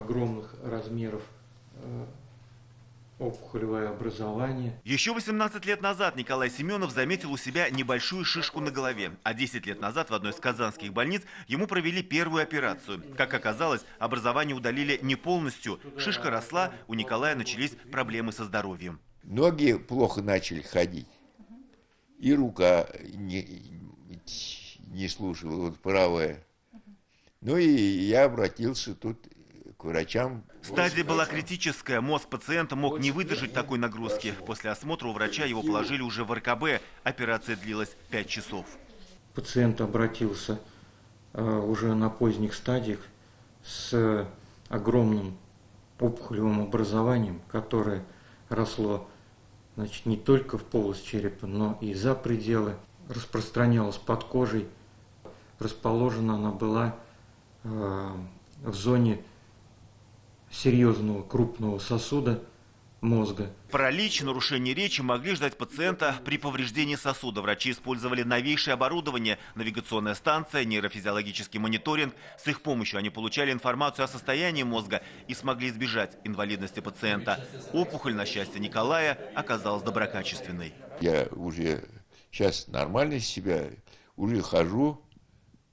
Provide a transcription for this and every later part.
Огромных размеров опухолевое образование. Еще 18 лет назад Николай Семенов заметил у себя небольшую шишку на голове. А 10 лет назад в одной из казанских больниц ему провели первую операцию. Как оказалось, образование удалили не полностью. Шишка росла, у Николая начались проблемы со здоровьем. Ноги плохо начали ходить. И рука не слушала, вот правая. Ну и я обратился тут к врачам. Стадия была критическая. Мозг пациента мог не выдержать такой нагрузки. После осмотра у врача его положили уже в РКБ. Операция длилась 5 часов. Пациент обратился уже на поздних стадиях с огромным опухолевым образованием, которое росло, значит, не только в полость черепа, но и за пределы. Распространялась под кожей. Расположена она была в зоне серьезного крупного сосуда мозга. Паралич, нарушение речи могли ждать пациента при повреждении сосуда. Врачи использовали новейшее оборудование, навигационная станция, нейрофизиологический мониторинг. С их помощью они получали информацию о состоянии мозга и смогли избежать инвалидности пациента. Опухоль, на счастье Николая, оказалась доброкачественной. Я уже сейчас нормально себя, уже хожу,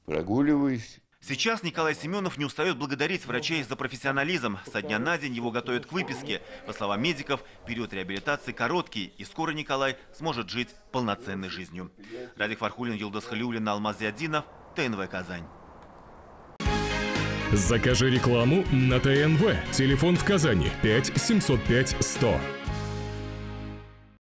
прогуливаюсь. Сейчас Николай Семенов не устает благодарить врачей за профессионализм. Со дня на день его готовят к выписке. По словам медиков, период реабилитации короткий, и скоро Николай сможет жить полноценной жизнью. Радик Фархулин, Юлдас Халиуллин, Алмаз Зиаддинов, ТНВ Казань. Закажи рекламу на ТНВ. Телефон в Казани 5 705 100.